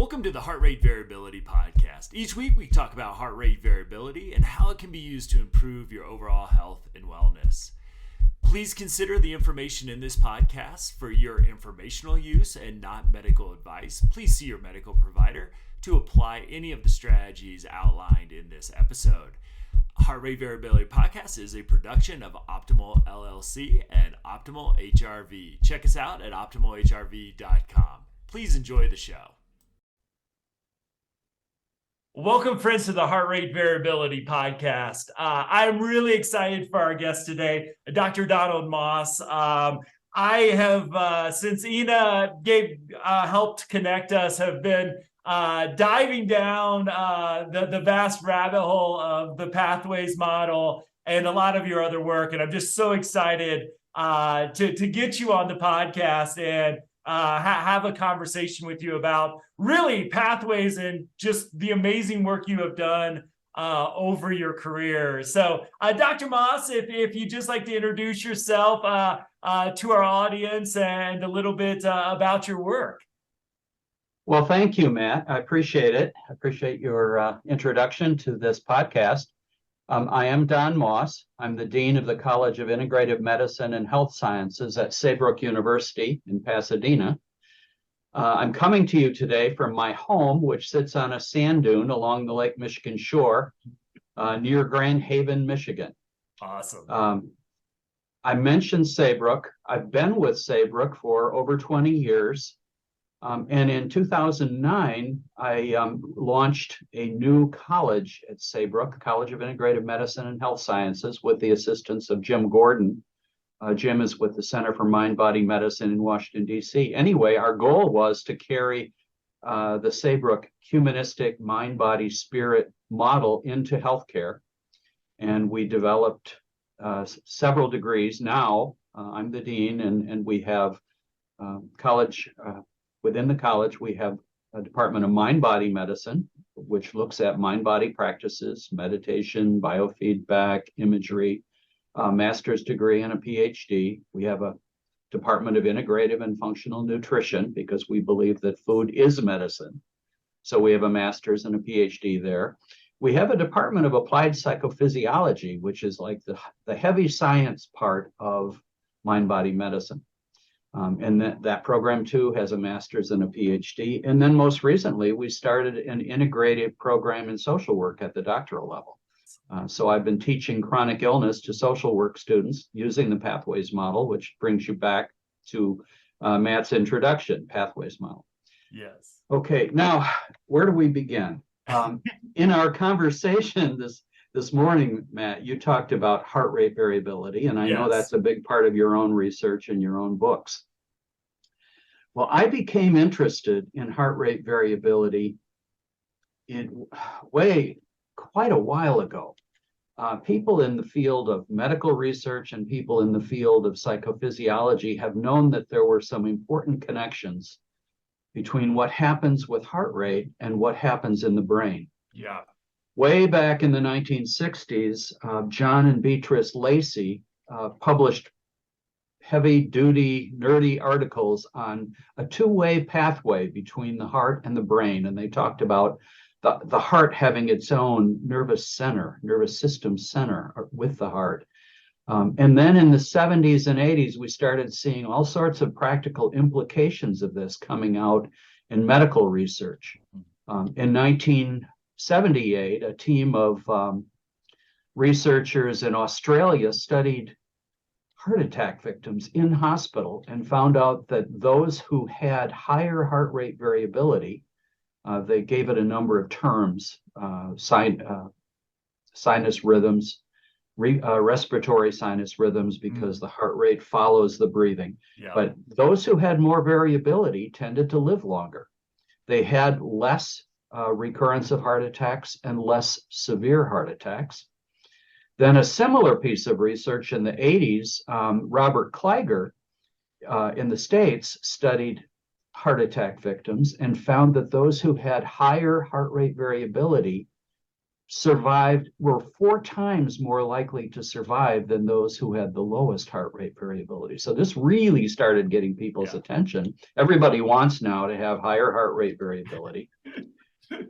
Welcome to the Heart Rate Variability Podcast. Each week we talk about heart rate variability and how it can be used to improve your overall health and wellness. Please consider the information in this podcast for your informational use and not medical advice. Please see your medical provider to apply any of the strategies outlined in this episode. Heart Rate Variability Podcast is a production of Optimal LLC and Optimal HRV. Check us out at optimalhrv.com. Please enjoy the show. Welcome, friends, to the Heart Rate Variability Podcast. I'm really excited for our guest today, Dr. Donald Moss. I have, since Ina helped connect us, have been diving down the vast rabbit hole of the pathways model and a lot of your other work. And I'm just so excited to get you on the podcast and have a conversation with you about really pathways and just the amazing work you have done over your career. So Dr. Moss, if you'd just like to introduce yourself to our audience and a little bit about your work. Well, thank you, Matt. I appreciate it. I appreciate your introduction to this podcast. I am Don Moss. I'm the Dean of the College of Integrative Medicine and Health Sciences at Saybrook University in Pasadena. I'm coming to you today from my home, which sits on a sand dune along the Lake Michigan shore near Grand Haven, Michigan. Awesome. I mentioned Saybrook. I've been with Saybrook for over 20 years. And in 2009, I launched a new college at Saybrook, College of Integrative Medicine and Health Sciences, with the assistance of Jim Gordon. Jim is with the Center for Mind-Body Medicine in Washington, D.C. Anyway, our goal was to carry the Saybrook humanistic mind-body-spirit model into healthcare. And we developed several degrees. Now, I'm the dean, and we have within the college, we have a Department of Mind-Body Medicine, which looks at mind-body practices, meditation, biofeedback, imagery, master's degree, and a PhD. We have a Department of Integrative and Functional Nutrition because we believe that food is medicine. So we have a master's and a PhD there. We have a Department of Applied Psychophysiology, which is like the heavy science part of mind-body medicine. And that program, too, has a master's and a PhD. And then most recently, we started an integrative program in social work at the doctoral level. So I've been teaching chronic illness to social work students using the pathways model, which brings you back to Matt's introduction, pathways model. Yes. Okay, now, where do we begin? In our conversation this morning, Matt, you talked about heart rate variability, and I know that's a big part of your own research and your own books. Well, I became interested in heart rate variability quite a while ago. People in the field of medical research and people in the field of psychophysiology have known that there were some important connections between what happens with heart rate and what happens in the brain. Yeah. Way back in the 1960s, John and Beatrice Lacey published heavy-duty, nerdy articles on a two-way pathway between the heart and the brain, and they talked about the heart having its own nervous system center with the heart. And then in the 70s and 80s, we started seeing all sorts of practical implications of this coming out in medical research. In 1978, a team of researchers in Australia studied heart attack victims in hospital and found out that those who had higher heart rate variability, they gave it a number of terms, sinus rhythms, respiratory sinus rhythms, because the heart rate follows the breathing. Yeah. But those who had more variability tended to live longer. They had less recurrence of heart attacks and less severe heart attacks. Then a similar piece of research in the 80s, Robert Kleiger in the States studied heart attack victims and found that those who had higher heart rate variability were 4 times more likely to survive than those who had the lowest heart rate variability. So this really started getting people's attention. Everybody wants now to have higher heart rate variability.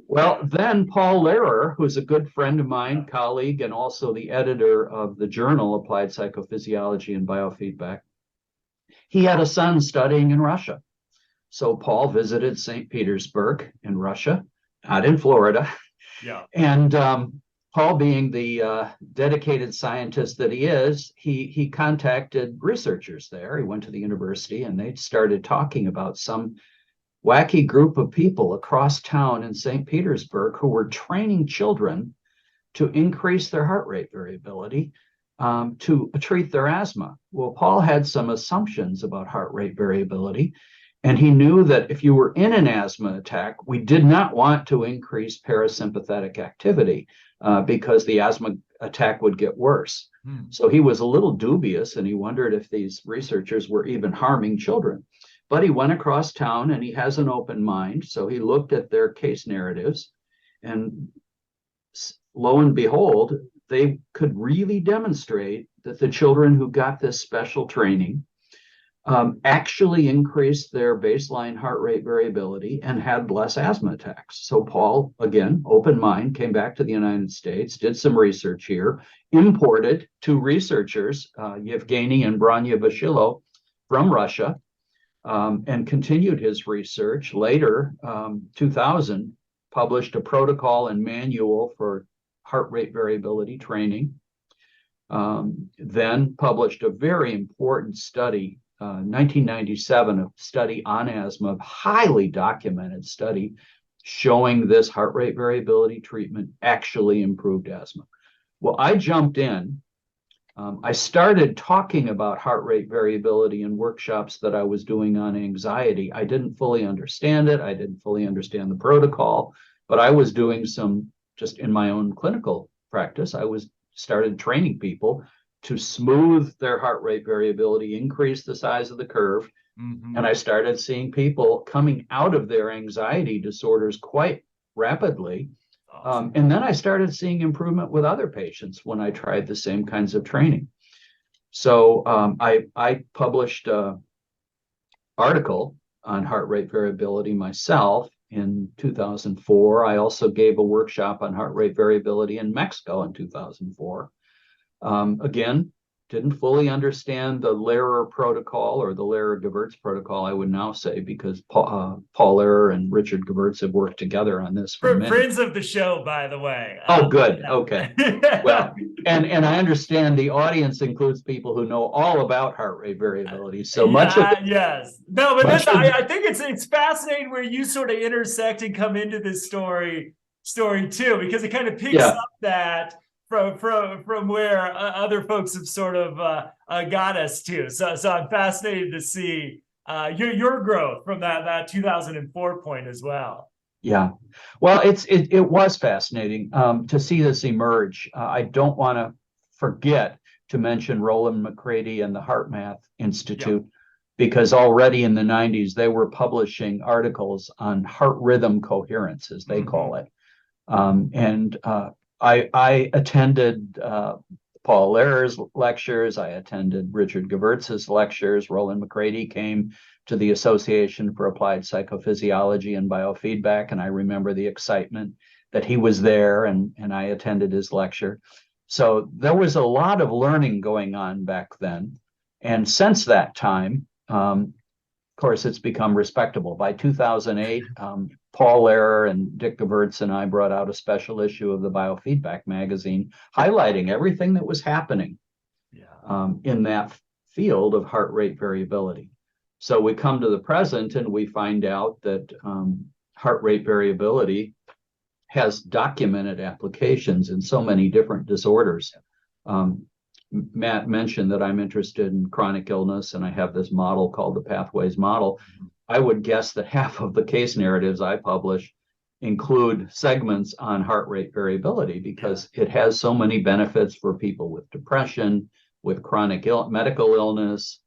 Well, then Paul Lehrer, who's a good friend of mine, colleague, and also the editor of the journal Applied Psychophysiology and Biofeedback, he had a son studying in Russia. So Paul visited St. Petersburg in Russia, not in Florida. Yeah. And Paul, being the dedicated scientist that he is, he contacted researchers there. He went to the university and they started talking about some wacky group of people across town in St. Petersburg who were training children to increase their heart rate variability to treat their asthma. Well, Paul had some assumptions about heart rate variability, and he knew that if you were in an asthma attack, we did not want to increase parasympathetic activity because the asthma attack would get worse. So he was a little dubious, and he wondered if these researchers were even harming children. But he went across town and he has an open mind. So he looked at their case narratives, and lo and behold, they could really demonstrate that the children who got this special training actually increased their baseline heart rate variability and had less asthma attacks. So Paul, again, open mind, came back to the United States, did some research here, imported 2 researchers, Yevgeny and Branya Bashilo, from Russia, and continued his research. Later, 2000, published a protocol and manual for heart rate variability training. Then published a very important study, 1997, a study on asthma, a highly documented study showing this heart rate variability treatment actually improved asthma. Well, I jumped in. I started talking about heart rate variability in workshops that I was doing on anxiety. I didn't fully understand it. I didn't fully understand the protocol, but I was doing some, just in my own clinical practice, started training people to smooth their heart rate variability, increase the size of the curve. And I started seeing people coming out of their anxiety disorders quite rapidly. And then I started seeing improvement with other patients when I tried the same kinds of training. So I published an article on heart rate variability myself in 2004. I also gave a workshop on heart rate variability in Mexico in 2004. Again, didn't fully understand the Lehrer protocol, or the Lehrer-Gevirtz protocol, I would now say, because Paul Lehrer and Richard Gevirtz have worked together on this for many. Friends of the show, by the way. Oh, good. Okay. Well, and I understand the audience includes people who know all about heart rate variability. So much of it. Yes. No, but I think it's fascinating where you sort of intersect and come into this story too, because it kind of picks up that from where other folks have sort of got us to. So I'm fascinated to see your growth from that 2004 point as well. Yeah, well, it was fascinating to see this emerge. I don't want to forget to mention Roland McCready and the HeartMath Institute, because already in the 90s they were publishing articles on heart rhythm coherence, as they call it, and I attended Paul Lehrer's lectures. I attended Richard Gevirtz's lectures. Roland McCready came to the Association for Applied Psychophysiology and Biofeedback, and I remember the excitement that he was there, and I attended his lecture. So there was a lot of learning going on back then. And since that time, of course, it's become respectable. By 2008, Paul Lehrer and Dick Gevirtz and I brought out a special issue of the Biofeedback magazine, highlighting everything that was happening in that field of heart rate variability. So we come to the present and we find out that heart rate variability has documented applications in so many different disorders. Matt mentioned that I'm interested in chronic illness, and I have this model called the Pathways Model. I would guess that half of the case narratives I publish include segments on heart rate variability, because it has so many benefits for people with depression, with chronic medical illness,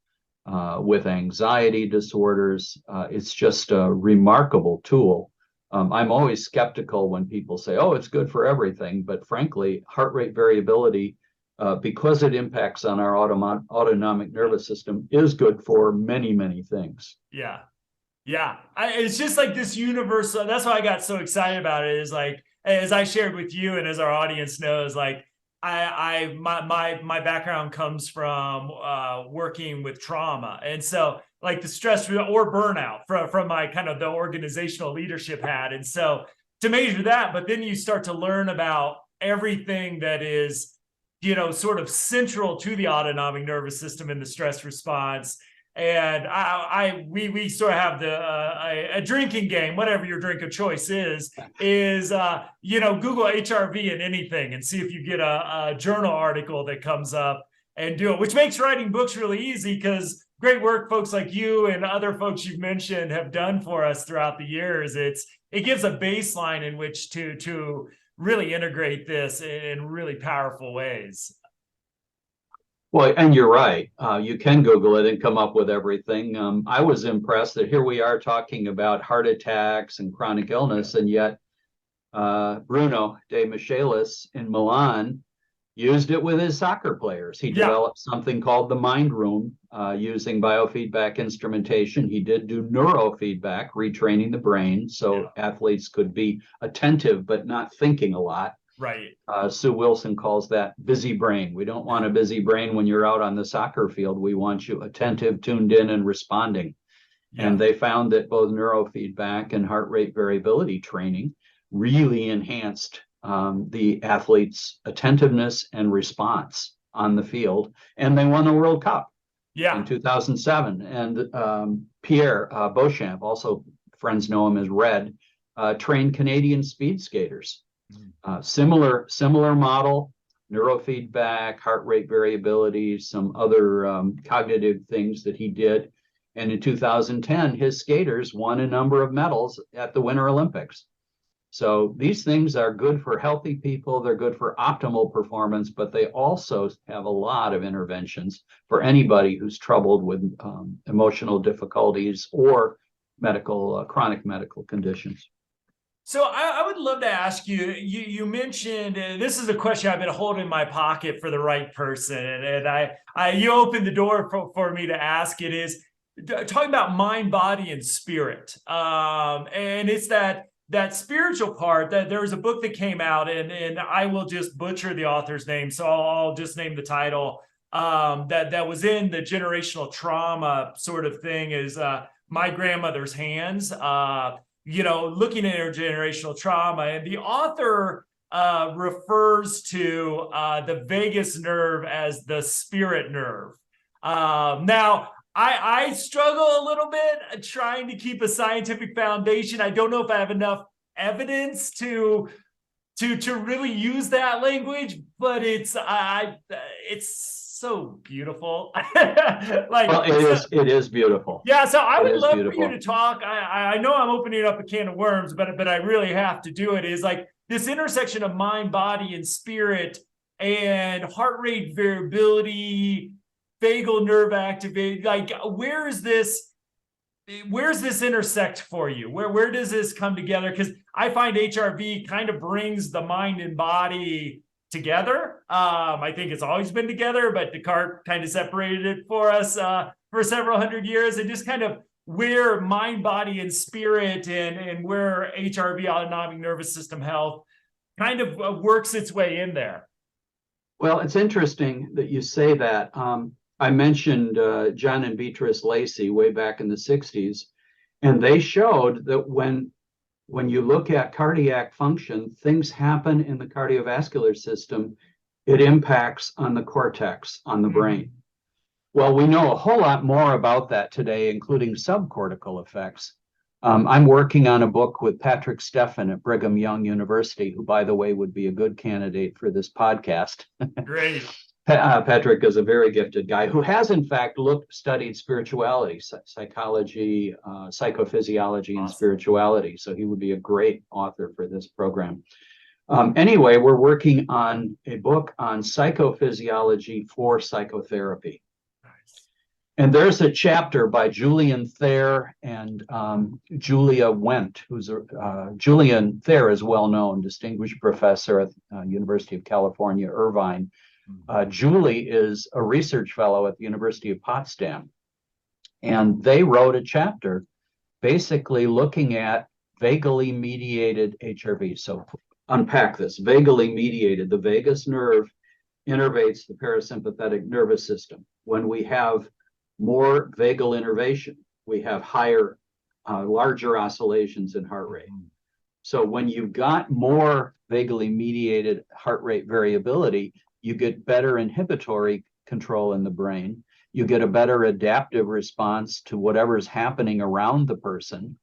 with anxiety disorders. It's just a remarkable tool I'm always skeptical when people say, oh, it's good for everything. But frankly, heart rate variability, because it impacts on our autonomic nervous system, is good for many, many things. Yeah. Yeah. It's just like this universal. That's why I got so excited about it, is like, as I shared with you and as our audience knows, like my background comes from working with trauma. And so like the stress or burnout from my kind of the organizational leadership hat. And so to measure that, but then you start to learn about everything that is, sort of central to the autonomic nervous system and the stress response. And we sort of have a drinking game, whatever your drink of choice is Google HRV and anything and see if you get a journal article that comes up and do it, which makes writing books really easy, because great work folks like you and other folks you've mentioned have done for us throughout the years. It gives a baseline in which to really integrate this in really powerful ways. Well, and you're right. You can Google it and come up with everything. I was impressed that here we are talking about heart attacks and chronic illness, and yet Bruno de Michelis in Milan used it with his soccer players. He developed something called the Mind Room using biofeedback instrumentation. He did do neurofeedback, retraining the brain so athletes could be attentive but not thinking a lot. Right. Sue Wilson calls that busy brain. We don't want a busy brain when you're out on the soccer field. We want you attentive, tuned in, and responding. Yeah. And they found that both neurofeedback and heart rate variability training really enhanced the athlete's attentiveness and response on the field. And they won the World Cup in 2007. And Pierre Beauchamp, also friends know him as Red, trained Canadian speed skaters. Similar model, neurofeedback, heart rate variability, some other cognitive things that he did. And in 2010, his skaters won a number of medals at the Winter Olympics. So these things are good for healthy people. They're good for optimal performance, but they also have a lot of interventions for anybody who's troubled with emotional difficulties or chronic medical conditions. So I would love to ask you, you mentioned, this is a question I've been holding in my pocket for the right person. And you opened the door for me to ask it, is talking about mind, body, and spirit. And it's that spiritual part. That there was a book that came out, and I will just butcher the author's name, so I'll just name the title, that was in the generational trauma sort of thing, is My Grandmother's Hands. Looking at intergenerational trauma, and the author refers to the vagus nerve as the spirit nerve. Now, I struggle a little bit trying to keep a scientific foundation. I don't know if I have enough evidence to really use that language, but it's so beautiful. It is beautiful. Yeah, so I would love for you to talk. I know I'm opening up a can of worms, but I really have to do it. Is like this intersection of mind, body, and spirit, and heart rate variability, vagal nerve activity. Like, where's this intersect for you? Where does this come together? Because I find HRV kind of brings the mind and body together. I think it's always been together, but Descartes kind of separated it for us for several hundred years, and just kind of where mind, body, and spirit and where HRV, autonomic nervous system health, kind of works its way in there. Well, it's interesting that you say that. I mentioned John and Beatrice Lacey way back in the 60s, and they showed that when you look at cardiac function, things happen in the cardiovascular system. It impacts on the cortex, on the brain. Well, we know a whole lot more about that today, including subcortical effects. I'm working on a book with Patrick Steffen at Brigham Young University, who, by the way, would be a good candidate for this podcast. Great. Patrick is a very gifted guy who has, in fact, studied spirituality, psychology, psychophysiology, and spirituality. So he would be a great author for this program. Anyway, we're working on a book on psychophysiology for psychotherapy. Nice. And there's a chapter by Julian Thayer and Julia Wendt, Julian Thayer is well-known, distinguished professor at University of California, Irvine. Julie is a research fellow at the University of Potsdam. And they wrote a chapter basically looking at vagally mediated HRV. So unpack this. Vagally mediated, the vagus nerve innervates the parasympathetic nervous system. When we have more vagal innervation, we have higher, larger oscillations in heart rate. So when you've got more vagally mediated heart rate variability, you get better inhibitory control in the brain. You get a better adaptive response to whatever's happening around the person.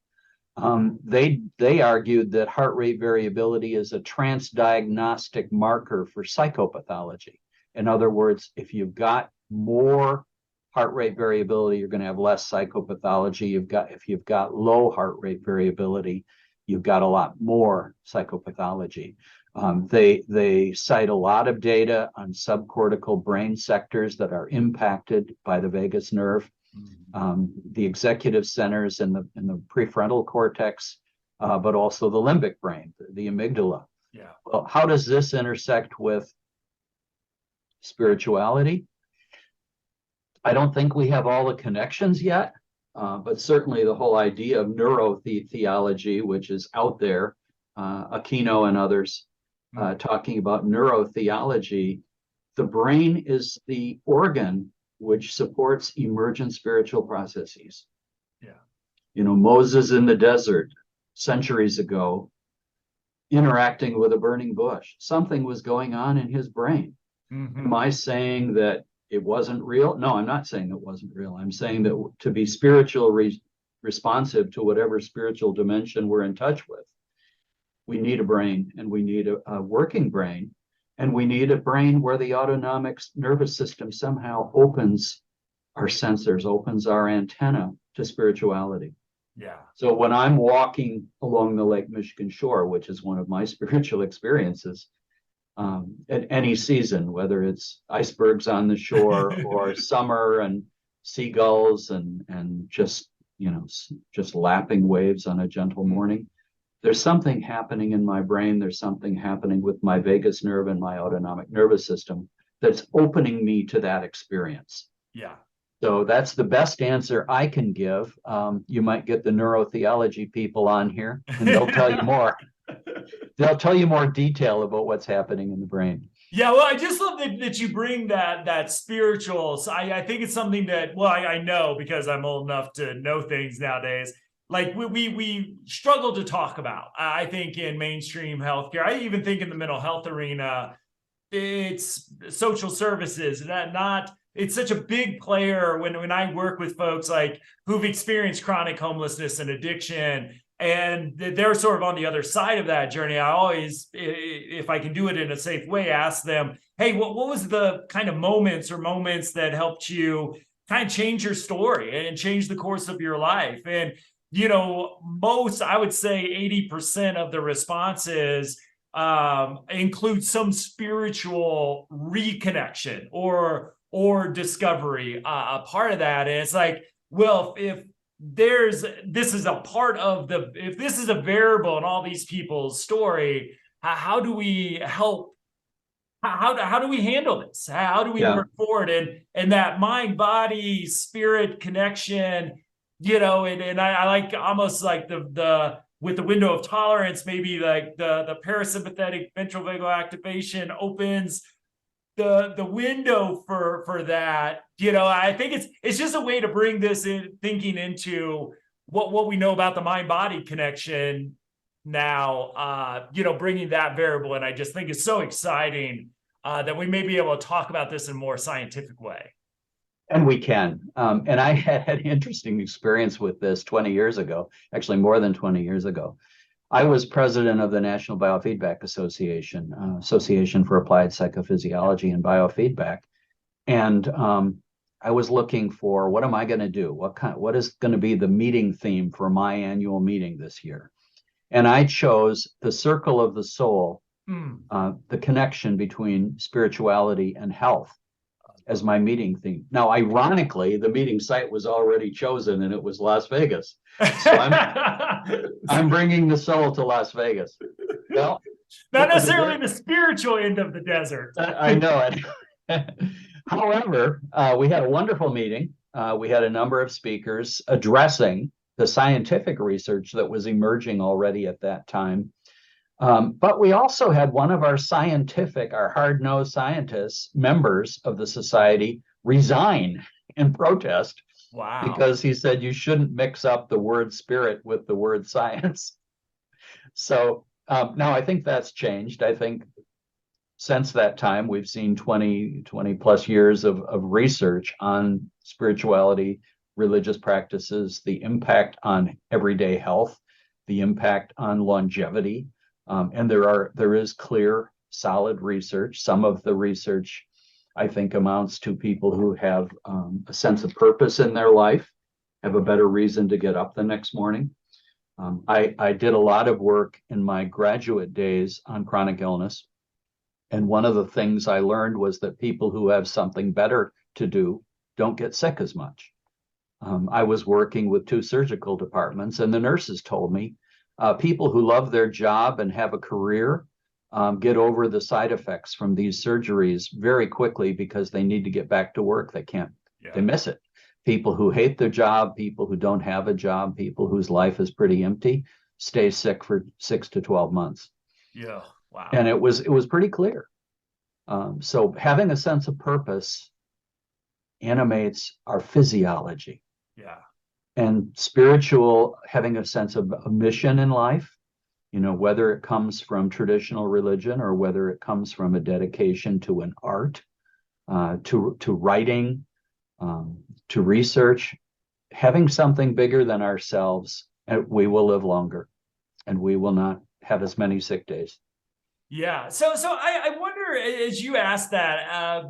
They argued that heart rate variability is a transdiagnostic marker for psychopathology. In other words, if you've got more heart rate variability, you're going to have less psychopathology. If you've got low heart rate variability, you've got a lot more psychopathology. They cite a lot of data on subcortical brain sectors that are impacted by the vagus nerve, the executive centers in the prefrontal cortex, but also the limbic brain, the amygdala. Yeah. Well, how does this intersect with spirituality? I don't think we have all the connections yet, but certainly the whole idea of neurotheology, which is out there, Aquino and others talking about neurotheology, the brain is the organ which supports emergent spiritual processes. Yeah. You know, Moses in the desert centuries ago, interacting with a burning bush, something was going on in his brain. Am I saying that it wasn't real? No, I'm not saying it wasn't real. I'm saying that to be spiritually responsive to whatever spiritual dimension we're in touch with, we need a brain, and we need a working brain, and we need a brain where the autonomic nervous system somehow opens our sensors, opens our antenna to spirituality. Yeah. So when I'm walking along the Lake Michigan shore, which is one of my spiritual experiences, at any season, whether it's icebergs on the shore or summer and seagulls and just lapping waves on a gentle morning, there's something happening in my brain. There's something happening with my vagus nerve and my autonomic nervous system that's opening me to that experience. Yeah. So that's the best answer I can give. You might get the neurotheology people on here, and they'll tell you more. They'll tell you more detail about what's happening in the brain. Yeah, well, I just love that you bring that spiritual. So I think it's something that, well, I know because I'm old enough to know things nowadays. Like we struggle to talk about. I think in mainstream healthcare, I even think in the mental health arena, it's social services it's such a big player when I work with folks like who've experienced chronic homelessness and addiction, and they're sort of on the other side of that journey. I always, if I can do it in a safe way, ask them, hey, what was the kind of moments that helped you kind of change your story and change the course of your life? And, I would say 80% of the responses include some spiritual reconnection or discovery, a part of that. And it's like, well, if this is a variable in all these people's story, how do we help? How do we handle this? How do we work forward? And that mind, body, spirit connection, and I like almost like the with the window of tolerance, maybe like the parasympathetic ventral vagal activation opens the window for that. I think it's just a way to bring this thinking into what we know about the mind body connection now, bringing that variable. And I just think it's so exciting that we may be able to talk about this in a more scientific way. And we can. And I had an interesting experience with this 20 years ago, actually more than 20 years ago. I was president of the National Biofeedback Association, Association for Applied Psychophysiology and Biofeedback. And I was looking for, what am I going to do? What is going to be the meeting theme for my annual meeting this year? And I chose the circle of the soul, the connection between spirituality and health. as my meeting theme. Now, ironically, the meeting site was already chosen, and it was Las Vegas. So I'm bringing the soul to Las Vegas. Well, not necessarily the spiritual end of the desert. I know it. However, we had a wonderful meeting. We had a number of speakers addressing the scientific research that was emerging already at that time. But we also had one of our hard-nosed scientists, members of the society, resign in protest. Wow. Because he said you shouldn't mix up the word spirit with the word science. So now I think that's changed. I think since that time, we've seen 20 plus years of research on spirituality, religious practices, the impact on everyday health, the impact on longevity. And there is clear, solid research. Some of the research, I think, amounts to people who have a sense of purpose in their life, have a better reason to get up the next morning. I did a lot of work in my graduate days on chronic illness. And one of the things I learned was that people who have something better to do don't get sick as much. I was working with 2 surgical departments, and the nurses told me people who love their job and have a career get over the side effects from these surgeries very quickly because they need to get back to work. They miss it. People who hate their job, people who don't have a job, people whose life is pretty empty, stay sick for 6 to 12 months. Yeah. Wow. And it was pretty clear. So having a sense of purpose animates our physiology. Yeah. And having a sense of a mission in life, whether it comes from traditional religion or whether it comes from a dedication to an art, to writing, to research, having something bigger than ourselves, we will live longer and we will not have as many sick days. Yeah. So I wonder, as you asked that,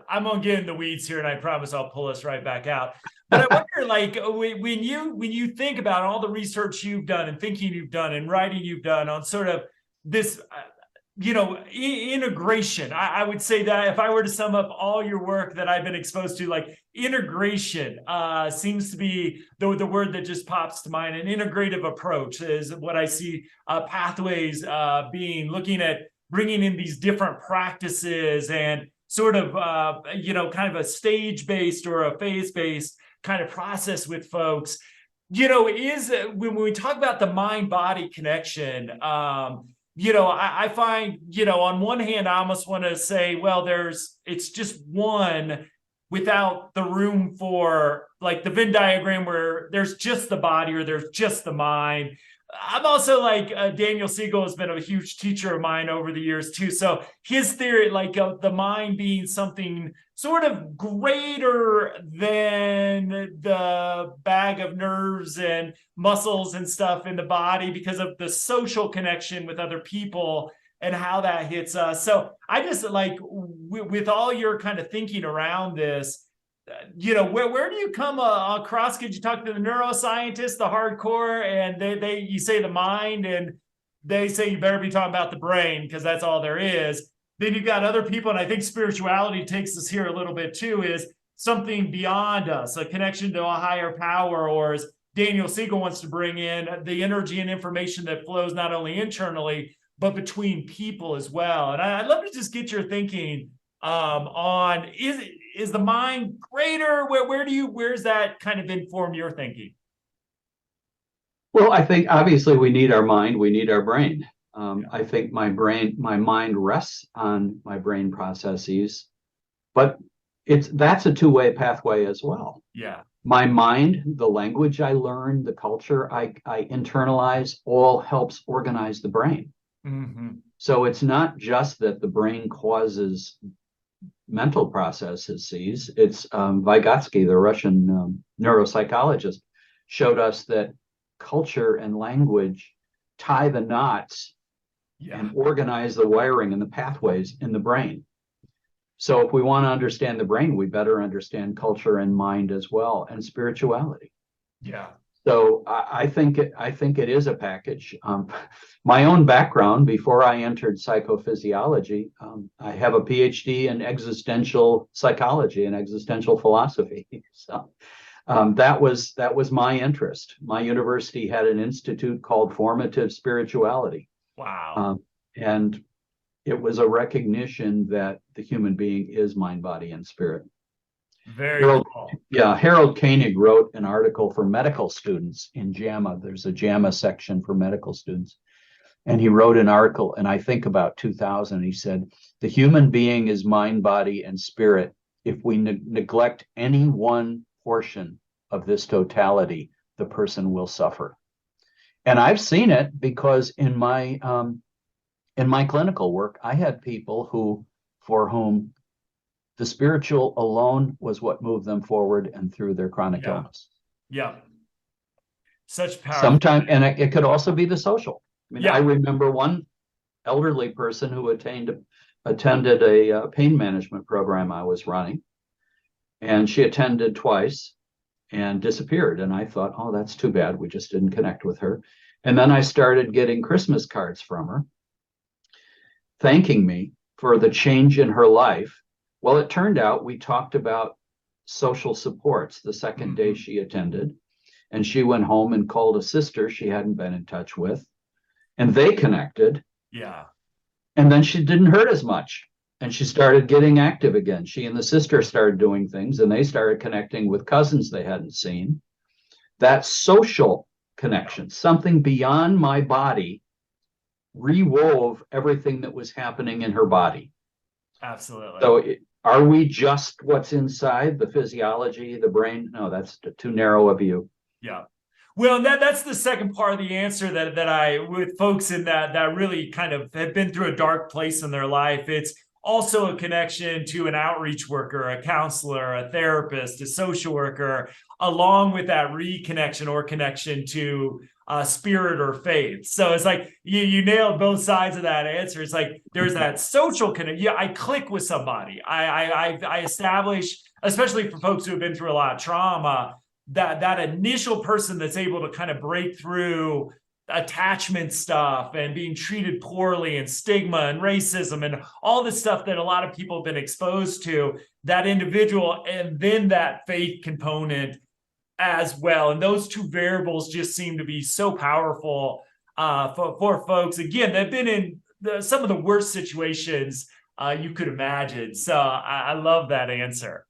I'm gonna get in the weeds here, and I promise I'll pull us right back out. But I wonder, like, when you think about all the research you've done and thinking you've done and writing you've done on sort of this, integration. I would say that if I were to sum up all your work that I've been exposed to, like integration seems to be the word that just pops to mind. An integrative approach is what I see pathways looking at bringing in these different practices and sort of, kind of a stage-based or a phase-based kind of process with folks. When we talk about the mind-body connection, I find, on one hand, I almost want to say, well, it's just one without the room for like the Venn diagram where there's just the body or there's just the mind. I'm also like Daniel Siegel has been a huge teacher of mine over the years too. So his theory, like the mind being something sort of greater than the bag of nerves and muscles and stuff in the body because of the social connection with other people and how that hits us. So I just like with all your kind of thinking around this, where do you come across? Could you talk to the neuroscientists, the hardcore, and you say the mind, and they say you better be talking about the brain because that's all there is. Then you've got other people, and I think spirituality takes us here a little bit too, is something beyond us, a connection to a higher power, or as Daniel Siegel wants to bring in, the energy and information that flows not only internally, but between people as well. And I'd love to just get your thinking on, is the mind greater? Where's that kind of inform your thinking? Well, I think obviously we need our mind, we need our brain. I think my mind rests on my brain processes, but that's a two-way pathway as well. Yeah. My mind, the language I learn, the culture I internalize, all helps organize the brain. Mm-hmm. So it's not just that the brain causes mental processes. It's Vygotsky, the Russian neuropsychologist, showed us that culture and language tie the knots and organize the wiring and the pathways in the brain. So if we want to understand the brain, we better understand culture and mind as well, and spirituality. Yeah. So I think it is a package. My own background before I entered psychophysiology, I have a PhD in existential psychology and existential philosophy. So that was my interest. My university had an institute called Formative Spirituality, Wow. and it was a recognition that the human being is mind, body, and spirit. Very cool. Harold Koenig wrote an article for medical students in JAMA. There's a JAMA section for medical students. And he wrote an article, and I think about 2000, he said, the human being is mind, body, and spirit. If we neglect any one portion of this totality, the person will suffer. And I've seen it because in my clinical work, I had people for whom the spiritual alone was what moved them forward and through their chronic illness. Yeah. Such power. Sometimes, and it could also be the social. I mean, Yeah. I remember one elderly person who attended a pain management program I was running, and she attended twice and disappeared. And I thought, oh, that's too bad. We just didn't connect with her. And then I started getting Christmas cards from her, thanking me for the change in her life. Well, it turned out we talked about social supports the second day she attended, and she went home and called a sister she hadn't been in touch with, and they connected. Yeah. And then she didn't hurt as much, and she started getting active again. She and the sister started doing things, and they started connecting with cousins they hadn't seen. That social connection, something beyond my body, rewove everything that was happening in her body. Absolutely. So are we just what's inside the physiology, the brain? No, that's too narrow a view. Yeah. Well, that's the second part of the answer that I, with folks in that really kind of have been through a dark place in their life, it's also a connection to an outreach worker, a counselor, a therapist, a social worker, along with that reconnection or connection to spirit or faith. So it's like you nailed both sides of that answer. It's like there's that social connection. Yeah, I click with somebody. I establish, especially for folks who have been through a lot of trauma, that initial person that's able to kind of break through attachment stuff and being treated poorly and stigma and racism and all this stuff that a lot of people have been exposed to, that individual, and then that faith component as well. And those two variables just seem to be so powerful for folks, again, that have been in some of the worst situations you could imagine. So I love that answer.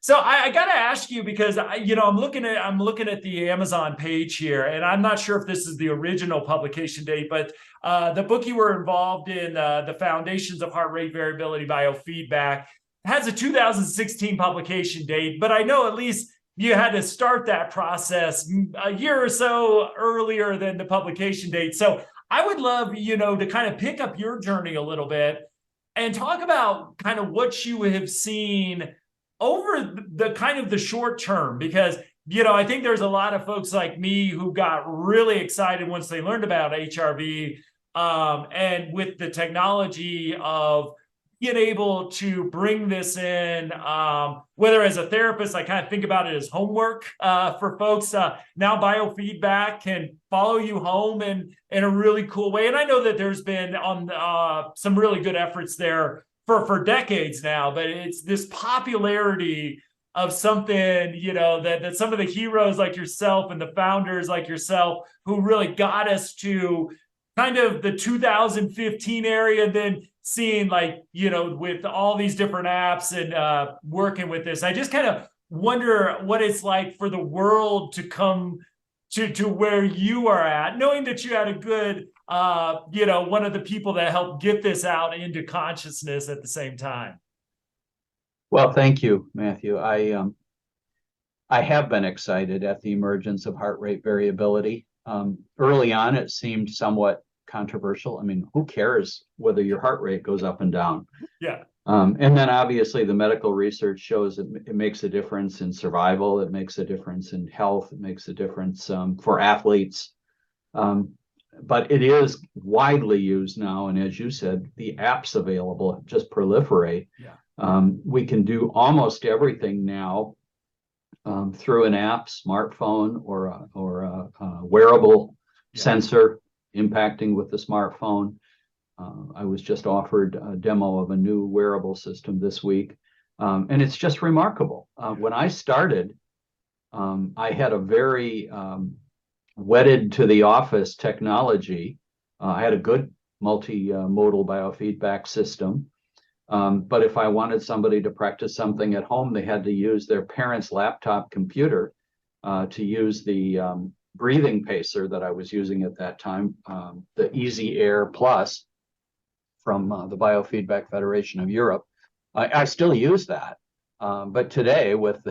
So I got to ask you, because I'm looking at the Amazon page here, and I'm not sure if this is the original publication date, but the book you were involved in, The Foundations of Heart Rate Variability Biofeedback, has a 2016 publication date, but I know at least you had to start that process a year or so earlier than the publication date. So I would love, to kind of pick up your journey a little bit and talk about kind of what you have seen over the kind of the short term, because, I think there's a lot of folks like me who got really excited once they learned about HRV, and with the technology of being able to bring this in, whether as a therapist, I kind of think about it as homework for folks. Now biofeedback can follow you home in a really cool way. And I know that there's been some really good efforts there for decades now, but it's this popularity of something, that some of the heroes like yourself and the founders like yourself who really got us to kind of the 2015 area, then seeing with all these different apps and working with this. I just kind of wonder what it's like for the world to come to where you are at, knowing that you had a good, one of the people that helped get this out into consciousness at the same time. Well, thank you, Matthew. I have been excited at the emergence of heart rate variability. Early on, it seemed somewhat controversial. I mean, who cares whether your heart rate goes up and down? Yeah. And then obviously the medical research shows that it makes a difference in survival. It makes a difference in health. It makes a difference for athletes. But it is widely used now. And as you said, the apps available just proliferate. Yeah. We can do almost everything now through an app, smartphone, or a wearable sensor impacting with the smartphone. I was just offered a demo of a new wearable system this week, and it's just remarkable. When I started, I had a very wedded to the office technology. I had a good multimodal biofeedback system. But if I wanted somebody to practice something at home, they had to use their parents' laptop computer to use the breathing pacer that I was using at that time, the Easy Air Plus from the Biofeedback Federation of Europe. I still use that. But today, with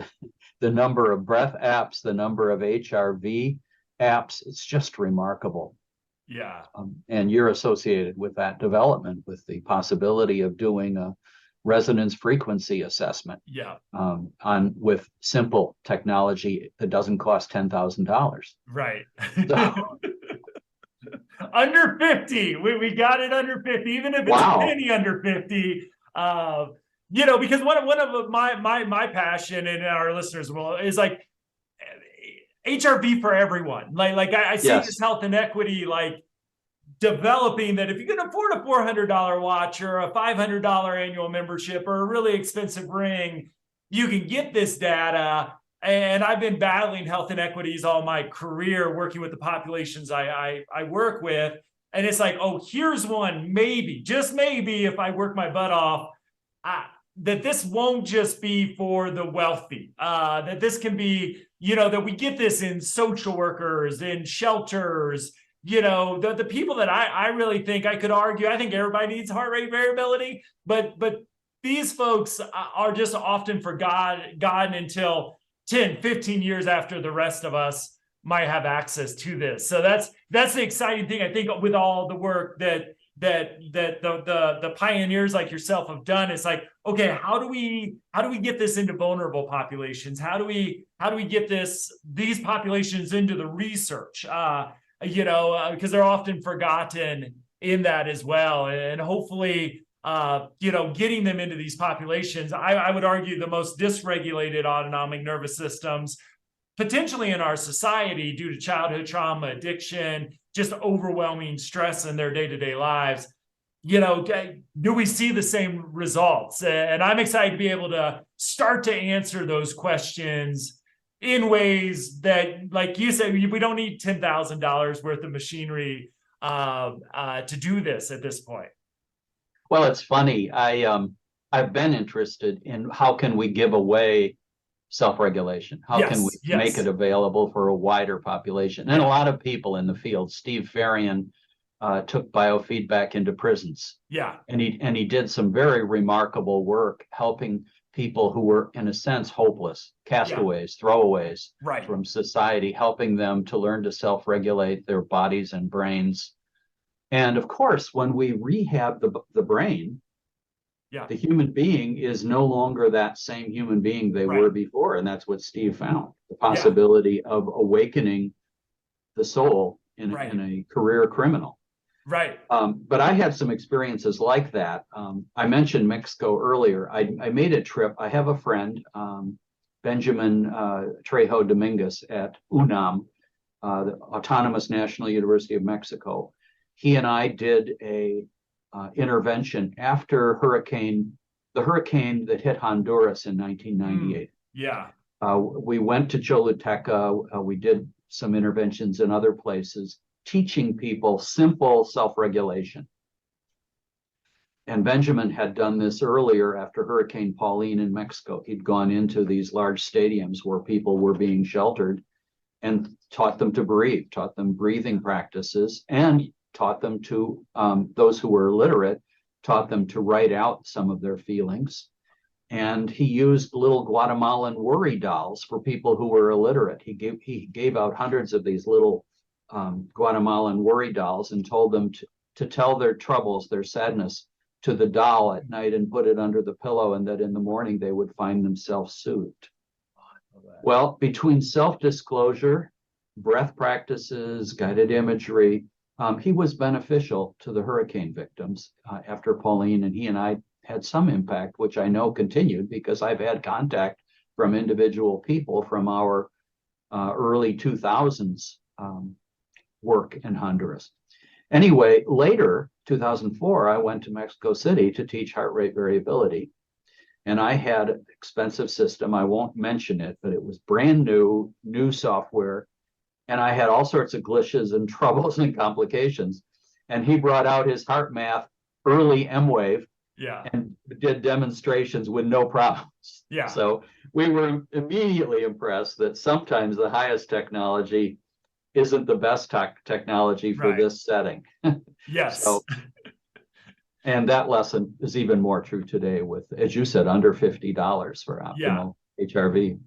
the number of breath apps, the number of HRV apps, it's just remarkable. Yeah. And you're associated with that development, with the possibility of doing a resonance frequency assessment with simple technology that doesn't cost $10,000. Right. So, under 50. We got it under 50, even if it's a penny under 50. Because one of my passion and our listeners will is like HRV for everyone. Like I see this health inequity like developing, that if you can afford a $400 watch or a $500 annual membership or a really expensive ring, you can get this data. And I've been battling health inequities all my career, working with the populations I work with. And it's like, oh, here's one, maybe, just maybe, if I work my butt off, that this won't just be for the wealthy, that this can be, that we get this in social workers, in shelters, the people that I really think, I could argue, I think everybody needs heart rate variability, but these folks are just often forgotten until 10, 15 years after the rest of us might have access to this. So that's the exciting thing, I think, with all the work that the pioneers like yourself have done. It's like, okay, how do we get this into vulnerable populations? How do we get these populations into the research? Because they're often forgotten in that as well. And hopefully, getting them into these populations, I would argue the most dysregulated autonomic nervous systems potentially in our society due to childhood trauma, addiction, just overwhelming stress in their day-to-day lives. Do we see the same results? And I'm excited to be able to start to answer those questions in ways that, like you said, we don't need $10,000 worth of machinery to do this at this point. Well, it's funny. I've been interested in how can we give away self-regulation? How can we make it available for a wider population? And a lot of people in the field. Steve Farian took biofeedback into prisons. Yeah. And he did some very remarkable work helping people who were, in a sense, hopeless, castaways, throwaways from society, helping them to learn to self-regulate their bodies and brains. And of course, when we rehab the brain, the human being is no longer that same human being they were before. And that's what Steve found, the possibility of awakening the soul in a career criminal. Right. But I had some experiences like that. I mentioned Mexico earlier. I made a trip. I have a friend, Benjamin Trejo Dominguez at UNAM, the Autonomous National University of Mexico. He and I did a intervention after the hurricane that hit Honduras in 1998. We went to Choluteca. We did some interventions in other places, teaching people simple self-regulation. And Benjamin had done this earlier after Hurricane Pauline in Mexico. He'd gone into these large stadiums where people were being sheltered and taught them to breathe, taught them breathing practices, and taught them to, those who were illiterate, taught them to write out some of their feelings. And he used little Guatemalan worry dolls for people who were illiterate. He gave out hundreds of these little Guatemalan worry dolls and told them to tell their troubles, their sadness, to the doll at night and put it under the pillow, and that in the morning they would find themselves soothed. Well, between self-disclosure, breath practices, guided imagery, he was beneficial to the hurricane victims after Pauline, and he and I had some impact, which I know continued because I've had contact from individual people from our early 2000s work in Honduras. Anyway, later, 2004, I went to Mexico City to teach heart rate variability. And I had an expensive system. I won't mention it, but it was brand new software. And I had all sorts of glitches and troubles and complications. And he brought out his heart math early M-Wave and did demonstrations with no problems. Yeah. So we were immediately impressed that sometimes the highest technology isn't the best technology for this setting. Yes. So, and that lesson is even more true today with, as you said, under $50 for optimal HRV.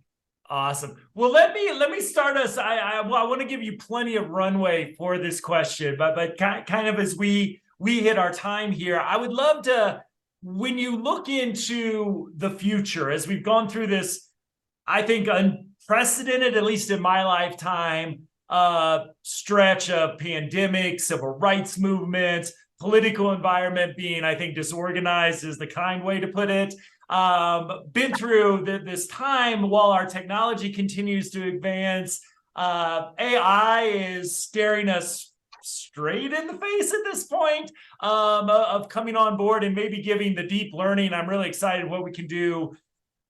Awesome. Well, let me start us. I want to give you plenty of runway for this question, but kind of as we hit our time here, I would love to, when you look into the future, as we've gone through this, I think unprecedented, at least in my lifetime, stretch of pandemic, civil rights movements, political environment being, I think, disorganized is the kind way to put it. Been through this time while our technology continues to advance. AI is staring us straight in the face at this point of coming on board and maybe giving the deep learning. I'm really excited what we can do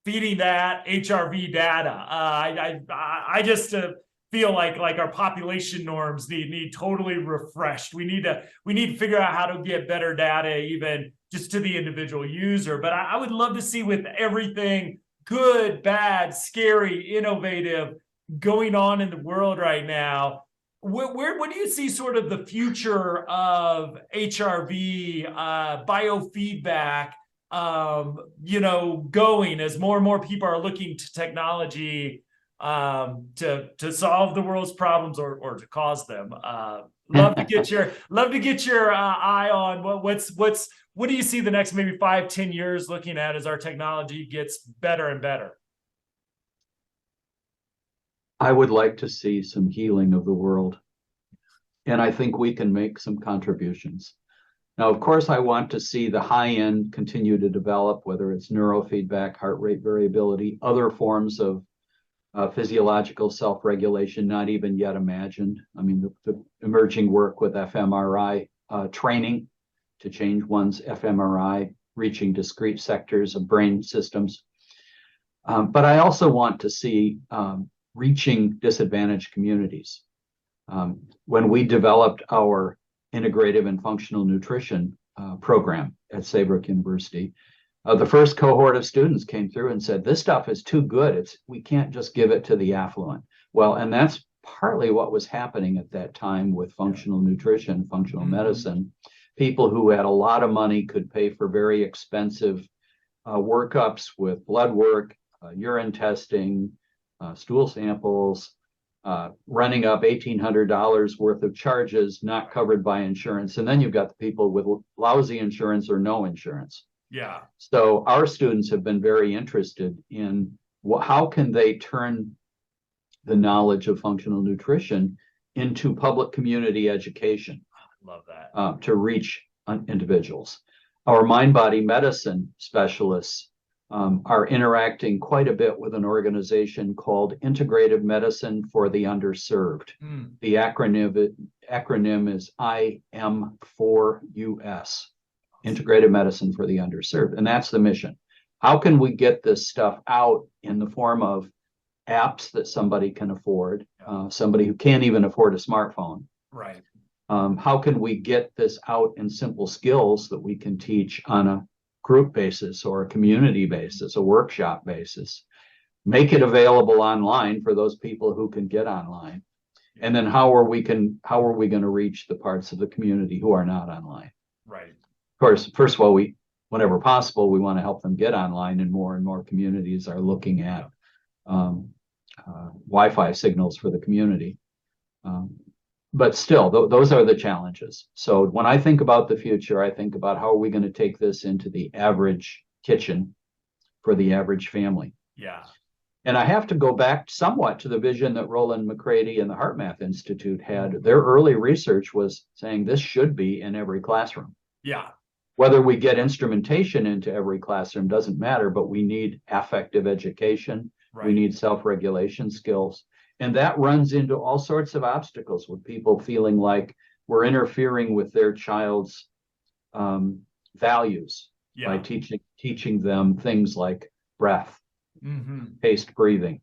feeding that HRV data. I just feel like our population norms need totally refreshed. We need to figure out how to get better data even just to the individual user. But I would love to see, with everything good, bad, scary, innovative going on in the world right now, where do you see sort of the future of HRV biofeedback going, as more and more people are looking to technology to solve the world's problems or to cause them? Love to get your eye on what do you see the next maybe 5-10 years looking at as our technology gets better and better? I would like to see some healing of the world, and I think we can make some contributions. Now, of course, I want to see the high end continue to develop, whether it's neurofeedback, heart rate variability, other forms of physiological self-regulation, not even yet imagined. I mean, the emerging work with fMRI training to change one's fMRI, reaching discrete sectors of brain systems. But I also want to see reaching disadvantaged communities. When we developed our integrative and functional nutrition program at Saybrook University, the first cohort of students came through and said, this stuff is too good. We can't just give it to the affluent. Well, and that's partly what was happening at that time with functional nutrition, functional medicine. People who had a lot of money could pay for very expensive workups with blood work, urine testing, stool samples, running up $1,800 worth of charges not covered by insurance. And then you've got the people with lousy insurance or no insurance. Yeah. So our students have been very interested in how can they turn the knowledge of functional nutrition into public community education. Love that. To reach individuals. Our mind-body medicine specialists are interacting quite a bit with an organization called Integrative Medicine for the Underserved. The acronym is IM4US, Integrative Medicine for the Underserved. And that's the mission. How can we get this stuff out in the form of apps that somebody can afford, somebody who can't even afford a smartphone? Right. How can we get this out in simple skills that we can teach on a group basis or a community basis, a workshop basis, make it available online for those people who can get online? And then how are we going to reach the parts of the community who are not online? Right. Of course, first of all, whenever possible, we want to help them get online, and more communities are looking at Wi-Fi signals for the community. But still, those are the challenges. So when I think about the future, I think about how are we going to take this into the average kitchen for the average family. Yeah. And I have to go back somewhat to the vision that Roland McCready and the HeartMath Institute had. Their early research was saying this should be in every classroom. Yeah. Whether we get instrumentation into every classroom doesn't matter, but we need affective education. We need self-regulation skills. And that runs into all sorts of obstacles with people feeling like we're interfering with their child's values by teaching them things like breath, paced breathing.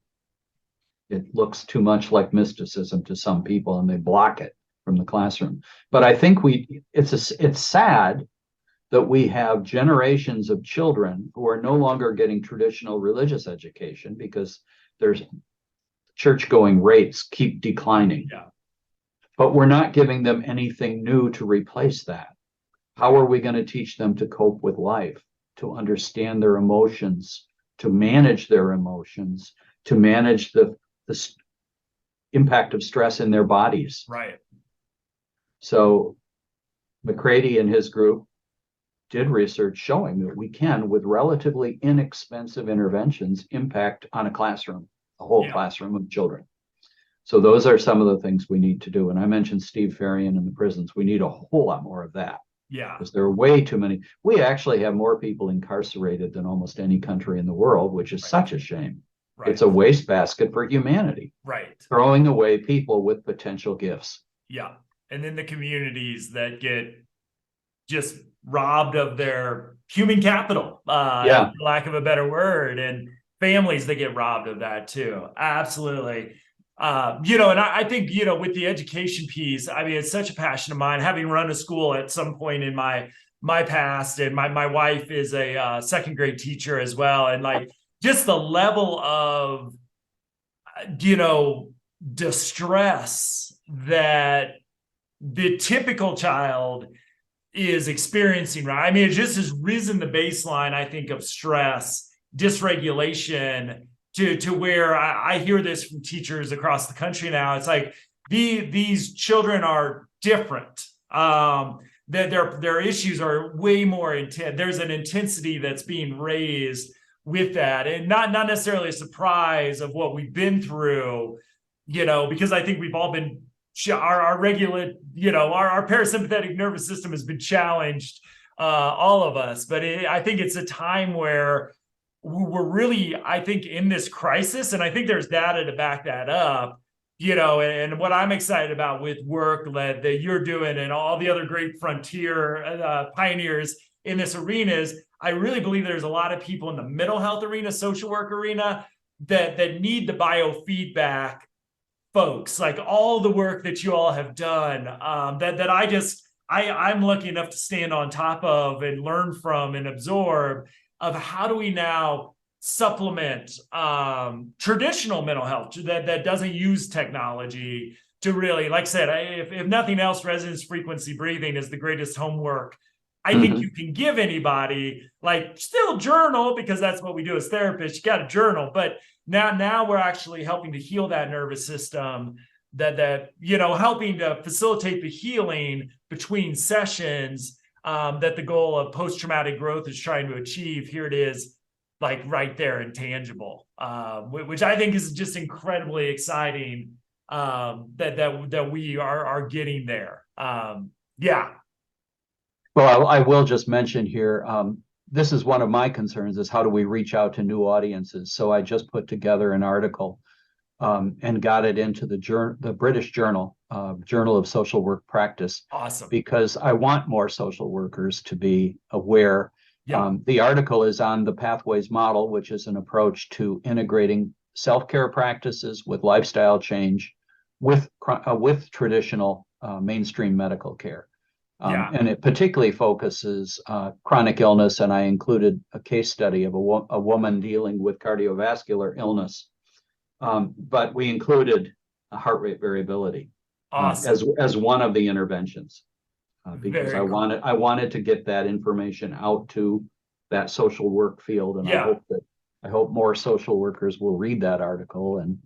It looks too much like mysticism to some people, and they block it from the classroom. But I think it's sad that we have generations of children who are no longer getting traditional religious education because their church-going rates keep declining. Yeah. But we're not giving them anything new to replace that. How are we going to teach them to cope with life, to understand their emotions, to manage their emotions, to manage the impact of stress in their bodies? Right. So McCready and his group did research showing that we can, with relatively inexpensive interventions, impact on a classroom, a whole classroom of children. So those are some of the things we need to do. And I mentioned Steve Farian in the prisons. We need a whole lot more of that. Yeah. Because there are way too many. We actually have more people incarcerated than almost any country in the world, which is such a shame. Right. It's a wastebasket for humanity. Right. Throwing away people with potential gifts. Yeah. And then the communities that get just robbed of their human capital, for lack of a better word, and families that get robbed of that too. Absolutely. And I think, with the education piece, I mean, it's such a passion of mine, having run a school at some point in my past, and my wife is a second grade teacher as well. And like, just the level of, distress that the typical child is experiencing, right? I mean, it just has risen the baseline, I think, of stress, dysregulation, to where I hear this from teachers across the country now. It's like these children are different. Their issues are way more intense. There's an intensity that's being raised with that, and not necessarily a surprise of what we've been through, because I think we've all been our regular, our parasympathetic nervous system has been challenged, all of us. But I think it's a time where we're really, I think, in this crisis, and I think there's data to back that up, and what I'm excited about with work that you're doing and all the other great frontier pioneers in this arena is I really believe there's a lot of people in the mental health arena, social work arena that need the biofeedback folks, like all the work that you all have done, I'm lucky enough to stand on top of and learn from and absorb, of how do we now supplement traditional mental health that doesn't use technology to really, like I said, if nothing else, resonance frequency breathing is the greatest homework I think you can give anybody. Like, still journal, because that's what we do as therapists. You got to journal, but now we're actually helping to heal that nervous system, that helping to facilitate the healing between sessions, that the goal of post-traumatic growth is trying to achieve. Here it is, like right there and tangible, which I think is just incredibly exciting, that we are getting there. Yeah. Well, I will just mention here, this is one of my concerns, is how do we reach out to new audiences? So I just put together an article and got it into the British Journal, Journal of Social Work Practice. Awesome. Because I want more social workers to be aware. Yeah. The article is on the Pathways Model, which is an approach to integrating self-care practices with lifestyle change with traditional mainstream medical care. And it particularly focuses chronic illness, and I included a case study of a woman dealing with cardiovascular illness. But we included a heart rate variability as one of the interventions, because I wanted to get that information out to that social work field, and I hope more social workers will read that article and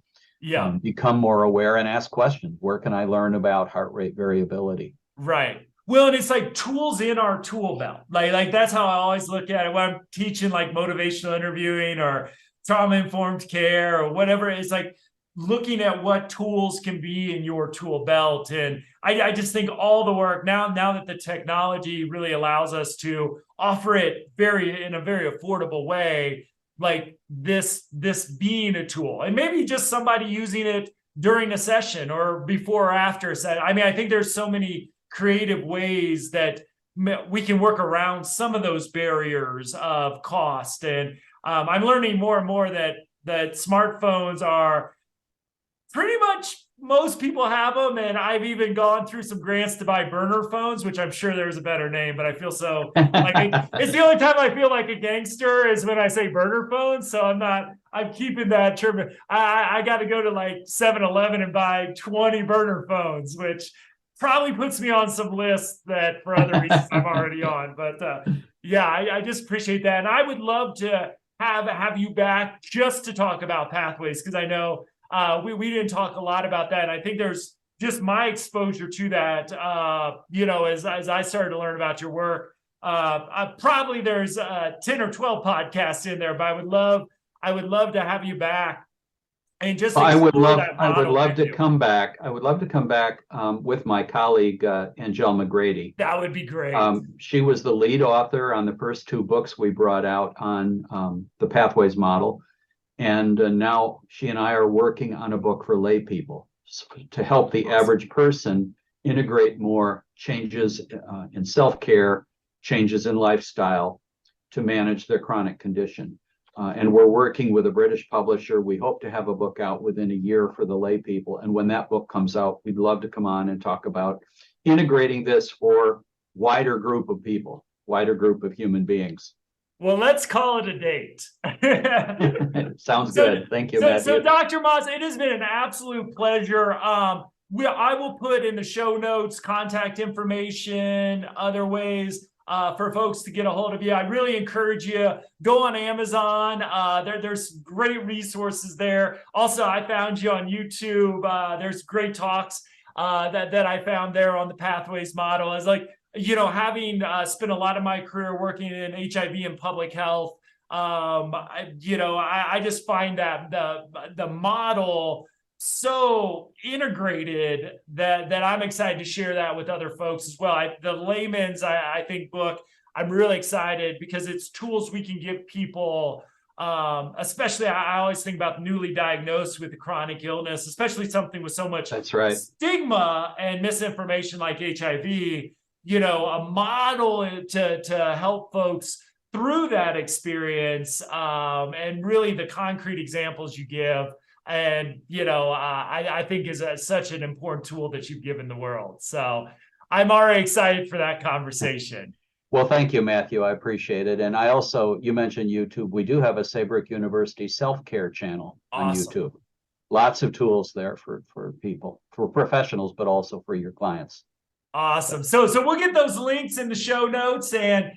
become more aware and ask questions. Where can I learn about heart rate variability? Right. Well, and it's like tools in our tool belt. Like that's how I always look at it when I'm teaching, like motivational interviewing or trauma-informed care or whatever. It's like looking at what tools can be in your tool belt. And I just think all the work now that the technology really allows us to offer it in a very affordable way, like this being a tool, and maybe just somebody using it during a session or before or after a session. I mean, I think there's so many creative ways that we can work around some of those barriers of cost. And I'm learning more and more that smartphones are pretty much, most people have them, and I've even gone through some grants to buy burner phones, which I'm sure there's a better name, but I feel so like it's the only time I feel like a gangster is when I say burner phones. So I'm keeping that term. I got to go to like 7-Eleven and buy 20 burner phones, which probably puts me on some lists that for other reasons I'm already on. But yeah, I just appreciate that. And I would love to have you back just to talk about pathways, because I know we didn't talk a lot about that. And I think there's just my exposure to that, as I started to learn about your work. Probably there's 10 or 12 podcasts in there, but I would love to have you back. And just I would love to come back. I would love to come back with my colleague Angel McGrady. That would be great. She was the lead author on the first 2 books we brought out on the Pathways model. And now she and I are working on a book for lay people to help the average person integrate more changes in self-care, changes in lifestyle to manage their chronic condition. And we're working with a British publisher. We hope to have a book out within a year for the lay people. And when that book comes out, we'd love to come on and talk about integrating this for wider group of people, wider group of human beings. Well, let's call it a date. Sounds good. Thank you, Matt. So, Dr. Moss, it has been an absolute pleasure. I will put in the show notes contact information, other ways for folks to get a hold of you. I really encourage you, go on Amazon. There's great resources there. Also, I found you on YouTube. There's great talks that I found there on the Pathways model. As like, having spent a lot of my career working in HIV and public health, I just find that the model so integrated that I'm excited to share that with other folks as well. The layman's, I think, book, I'm really excited because it's tools we can give people, especially I always think about newly diagnosed with a chronic illness, especially something with so much stigma and misinformation like HIV. A model to help folks through that experience, and really the concrete examples you give. And, I think is such an important tool that you've given the world. So I'm already excited for that conversation. Well, thank you, Matthew. I appreciate it. And I also, you mentioned YouTube. We do have a Saybrook University self-care channel on YouTube. Lots of tools there for people, for professionals, but also for your clients. Awesome. So we'll get those links in the show notes. And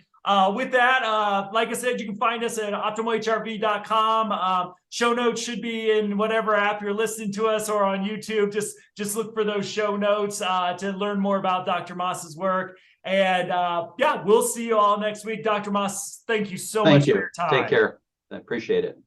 with that, like I said, you can find us at optimalhrv.com. Show notes should be in whatever app you're listening to us or on YouTube. Just look for those show notes to learn more about Dr. Moss's work. And we'll see you all next week. Dr. Moss, thank you so much for your time. Take care. I appreciate it.